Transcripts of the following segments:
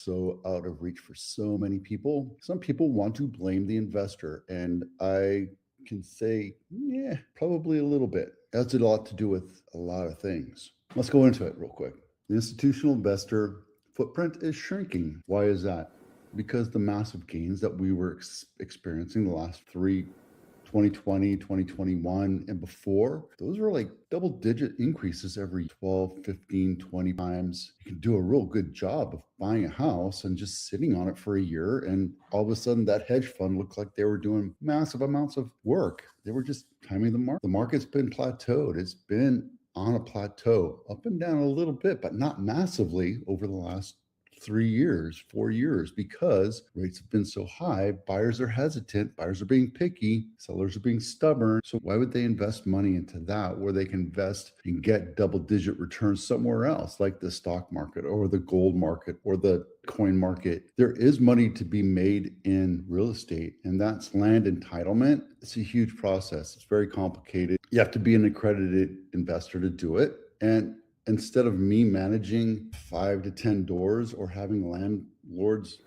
so out of reach for so many people. Some people want to blame the investor, and I can say, yeah, probably a little bit. That's a lot to do with a lot of things. Let's go into it real quick. The institutional investor footprint is shrinking. Why is that? Because the massive gains that we were experiencing the last 2020, 2021, and before, those were like double-digit increases every 12, 15, 20 times. You can do a real good job of buying a house and just sitting on it for a year, and all of a sudden that hedge fund looked like they were doing massive amounts of work. They were just timing the market. The market's been plateaued. It's been on a plateau, up and down a little bit, but not massively over the last 3 years, 4 years, because rates have been so high. Buyers are hesitant, buyers are being picky, sellers are being stubborn. So why would they invest money into that where they can invest and get double-digit returns somewhere else, like the stock market or the gold market or the coin market? There is money to be made in real estate, and that's land entitlement. It's a huge process. It's very complicated. You have to be an accredited investor to do it. And instead of me managing 5 to 10 doors or having landlords,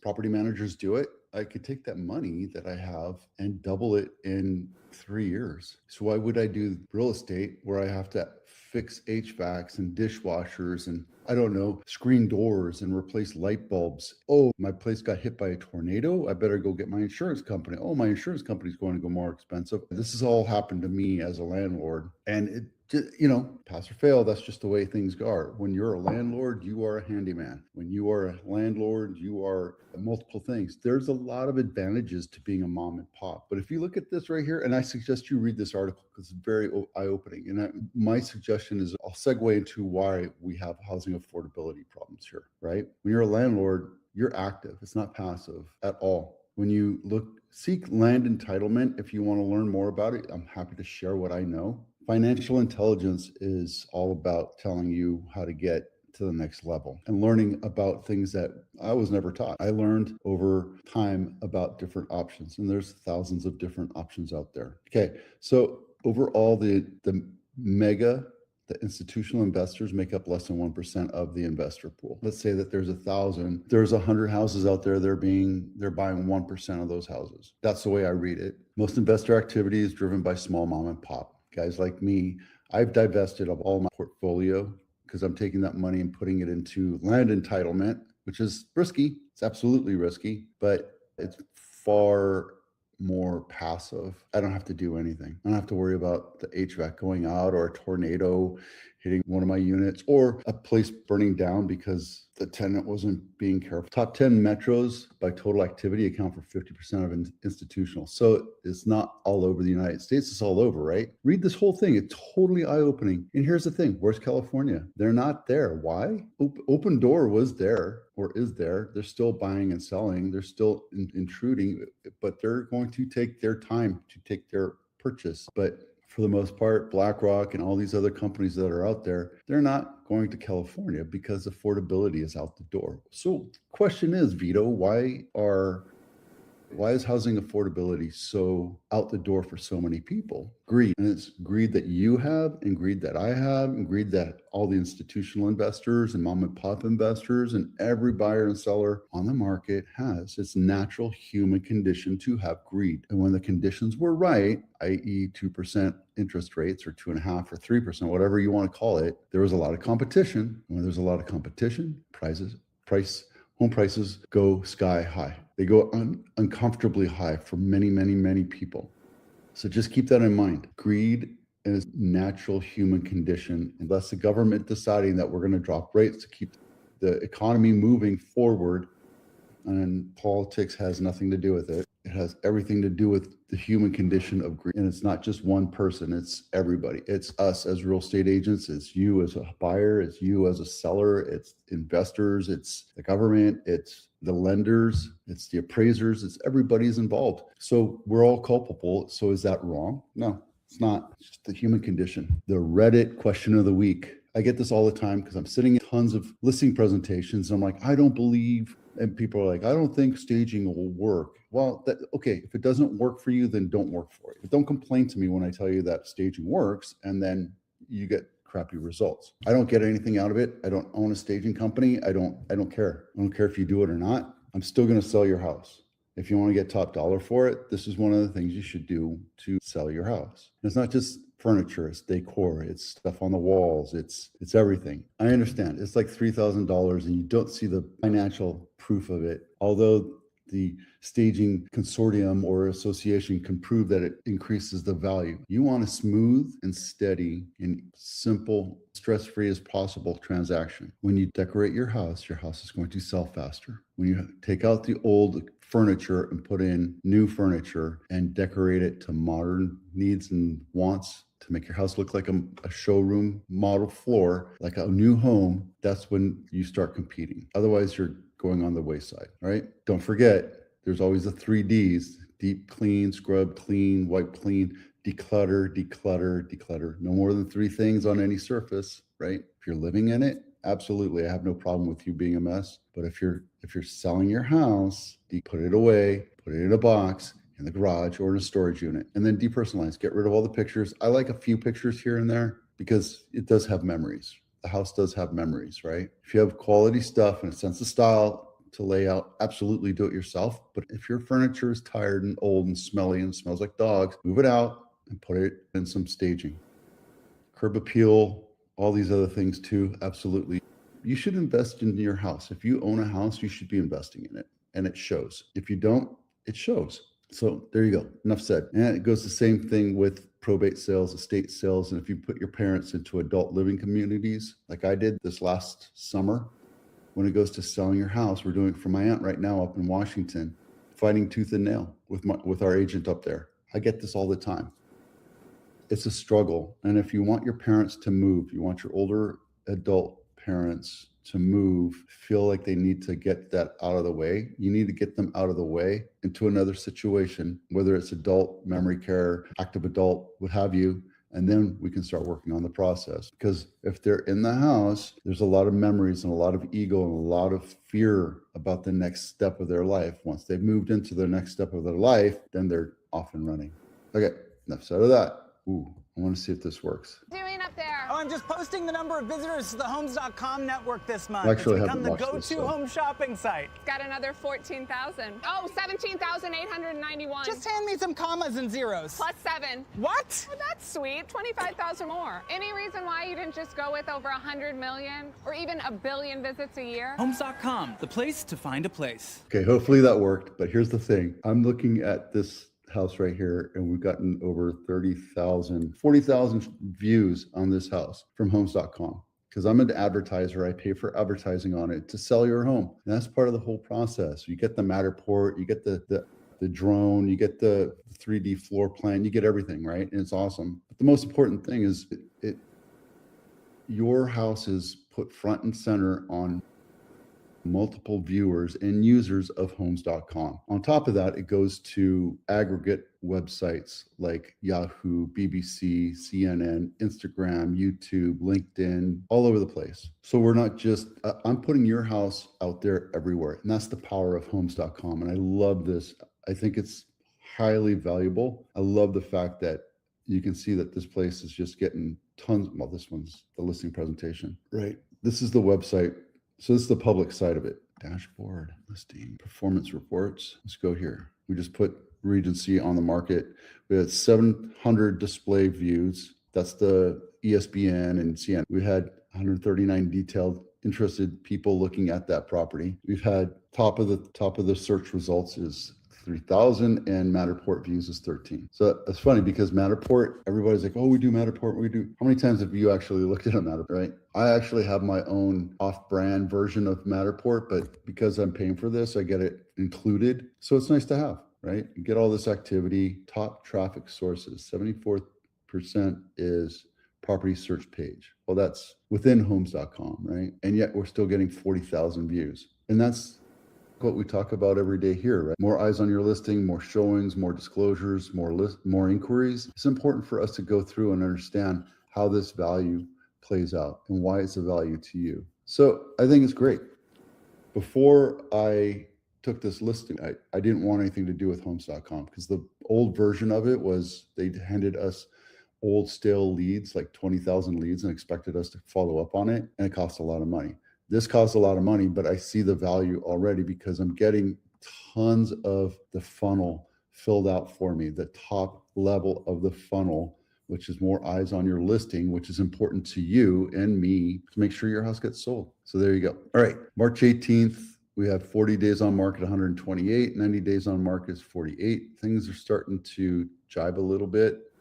property managers do it, I could take that money that I have and double it in 3 years. So why would I do real estate where I have to fix HVACs and dishwashers and, I don't know, screen doors and replace light bulbs? Oh, my place got hit by a tornado. I better go get my insurance company. Oh, my insurance company is going to go more expensive. This has all happened to me as a landlord. And it just, pass or fail, that's just the way things are. When you're a landlord, you are a handyman. When you are a landlord, you are multiple things. There's a lot of advantages to being a mom and pop. But if you look at this right here, and I suggest you read this article because it's very eye-opening. And my suggestion is I'll segue into why we have housing affordability problems here, right? When you're a landlord, you're active. It's not passive at all. When you seek land entitlement, if you want to learn more about it, I'm happy to share what I know. Financial intelligence is all about telling you how to get to the next level and learning about things that I was never taught. I learned over time about different options, and there's thousands of different options out there. Okay, so overall, the institutional investors make up less than 1% of the investor pool. Let's say that there's 1,000, there's 100 houses out there. They're buying 1% of those houses. That's the way I read it. Most investor activity is driven by small mom and pop. Guys like me, I've divested of all my portfolio because I'm taking that money and putting it into land entitlement, which is risky. It's absolutely risky, but it's far more passive. I don't have to do anything. I don't have to worry about the HVAC going out or a tornado hitting one of my units or a place burning down because the tenant wasn't being careful. Top 10 metros by total activity account for 50% of institutional. So it's not all over the United States. It's all over, right? Read this whole thing. It's totally eye-opening. And here's the thing. Where's California? They're not there. Why? Open Door was there or is there. They're still buying and selling. They're still intruding, but they're going to take their time to take their purchase. But for the most part, BlackRock and all these other companies that are out there, they're not going to California because affordability is out the door. So question is, Vito, why is housing affordability so out the door for so many people? Greed. And it's greed that you have and greed that I have and greed that all the institutional investors and mom and pop investors and every buyer and seller on the market has. It's natural human condition to have greed. And when the conditions were right, i.e. 2% interest rates or 2.5% or 3%, whatever you want to call it, there was a lot of competition. When there's a lot of competition, home prices go sky high. They go uncomfortably high for many, many, many people. So just keep that in mind. Greed is a natural human condition. Unless the government deciding that we're going to drop rates to keep the economy moving forward, and politics has nothing to do with it. It has everything to do with the human condition of greed. And it's not just one person, it's everybody. It's us as real estate agents, it's you as a buyer, it's you as a seller, it's investors, it's the government, it's the lenders, it's the appraisers, it's everybody's involved. So we're all culpable. So is that wrong? No, it's not. It's just the human condition. The Reddit question of the week. I get this all the time because I'm sitting in tons of listing presentations. And I'm like, I don't believe, and people are like, I don't think staging will work. Well, okay, if it doesn't work for you, then don't work for it. But don't complain to me when I tell you that staging works and then you get crappy results. I don't get anything out of it. I don't own a staging company. I don't care. I don't care if you do it or not. I'm still going to sell your house. If you want to get top dollar for it, this is one of the things you should do to sell your house. And it's not just furniture, it's decor, it's stuff on the walls, it's everything. I understand it's like $3,000 and you don't see the financial proof of it. Although the staging consortium or association can prove that it increases the value. You want a smooth and steady and simple, stress-free as possible transaction. When you decorate your house is going to sell faster. When you take out the old furniture and put in new furniture and decorate it to modern needs and wants to make your house look like a showroom model floor, like a new home, that's when you start competing. Otherwise, you're going on the wayside, right? Don't forget, there's always the 3Ds: deep clean, scrub clean, wipe clean, declutter, declutter, declutter. No more than 3 things on any surface, right? If you're living in it, absolutely, I have no problem with you being a mess. But if you're selling your house, put it away, put it in a box, in the garage or in a storage unit, and then depersonalize. Get rid of all the pictures. I like a few pictures here and there because it does have memories. The house does have memories, right? If you have quality stuff and a sense of style to lay out, absolutely do it yourself. But if your furniture is tired and old and smelly and smells like dogs, move it out and put it in some staging. Curb appeal, all these other things too, absolutely. You should invest in your house. If you own a house, you should be investing in it, and it shows. If you don't, it shows. So there you go. Enough said. And it goes the same thing with probate sales, estate sales. And if you put your parents into adult living communities, like I did this last summer, when it goes to selling your house, we're doing it for my aunt right now up in Washington, fighting tooth and nail with our agent up there. I get this all the time. It's a struggle. And if you want your parents to move, you want your older adult parents to move, feel like they need to get that out of the way, you need to get them out of the way into another situation, whether it's adult, memory care, active adult, what have you, and then we can start working on the process. Because if they're in the house, there's a lot of memories and a lot of ego and a lot of fear about the next step of their life. Once they've moved into the next step of their life, then they're off and running. Okay, enough said of that. Ooh, I want to see if this works. Doing up there? Oh, I'm just posting the number of visitors to the Homes.com network this month. Actually, it's become the go-to home shopping site. It's got another 14,000. Oh, 17,891. Just hand me some commas and zeros. Plus 7. What? Oh, that's sweet. 25,000 more. Any reason why you didn't just go with over 100 million or even a billion visits a year? Homes.com, the place to find a place. Okay, hopefully that worked. But here's the thing. I'm looking at this house right here, and we've gotten over 40,000 views on this house from Homes.com. Because I'm an advertiser, I pay for advertising on it to sell your home. And that's part of the whole process. You get the Matterport, you get the drone, you get the 3D floor plan, you get everything, right? And it's awesome. But the most important thing is your house is put front and center on multiple viewers and users of Homes.com. On top of that, it goes to aggregate websites like Yahoo, BBC, CNN, Instagram, YouTube, LinkedIn, all over the place. So we're not just, I'm putting your house out there everywhere. And that's the power of Homes.com. And I love this. I think it's highly valuable. I love the fact that you can see that this place is just getting tons. Well, this one's the listing presentation, right? This is the website. So this is the public side of it. Dashboard, listing, performance reports. Let's go here. We just put Regency on the market. We had 700 display views. That's the ESPN and CNN. We had 139 detailed interested people looking at that property. We've had top of the search results is 3,000 and Matterport views is 13. So it's funny because Matterport, everybody's like, oh, we do Matterport, we do. How many times have you actually looked at a Matterport, right? I actually have my own off-brand version of Matterport, but because I'm paying for this, I get it included. So it's nice to have, right? You get all this activity, top traffic sources, 74% is property search page. Well, that's within homes.com, right? And yet we're still getting 40,000 views. And that's what we talk about every day here, right? More eyes on your listing, more showings, more disclosures, more inquiries. It's important for us to go through and understand how this value plays out and why it's a value to you. So I think it's great. Before I took this listing, I didn't want anything to do with homes.com because the old version of it was they handed us old stale leads, like 20,000 leads, and expected us to follow up on it. And it costs a lot of money. This costs a lot of money, but I see the value already because I'm getting tons of the funnel filled out for me, the top level of the funnel, which is more eyes on your listing, which is important to you and me to make sure your house gets sold. So there you go. All right, March 18th, we have 40 days on market, 128, 90 days on market is 48. Things are starting to jibe a little bit.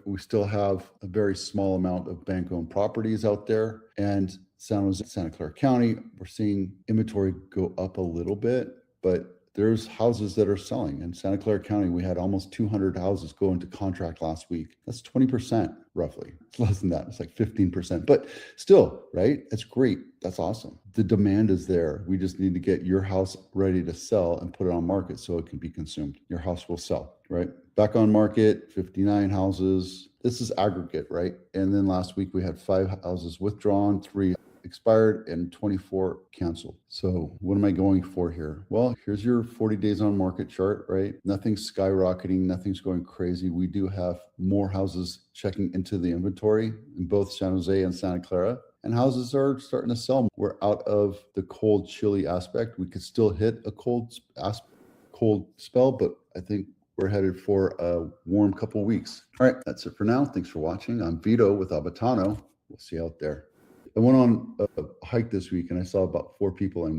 We still have a very small amount of bank-owned properties out there, and San Jose, Santa Clara County, we're seeing inventory go up a little bit, but there's houses that are selling. In Santa Clara County, we had almost 200 houses go into contract last week. That's 20% roughly. It's less than that. It's like 15%, but still, right? It's great. That's awesome. The demand is there. We just need to get your house ready to sell and put it on market so it can be consumed. Your house will sell, right? Back on market, 59 houses. This is aggregate, right? And then last week we had 5 houses withdrawn, 3 expired, and 24 canceled. So what am I going for here? Well, here's your 40 days on market chart, right? Nothing's skyrocketing. Nothing's going crazy. We do have more houses checking into the inventory in both San Jose and Santa Clara, and houses are starting to sell. We're out of the cold, chilly aspect. We could still hit a cold spell, but I think we're headed for a warm couple weeks. All right, that's it for now. Thanks for watching. I'm Vito with Abitano. We'll see you out there. I went on a hike this week and I saw about 4 people I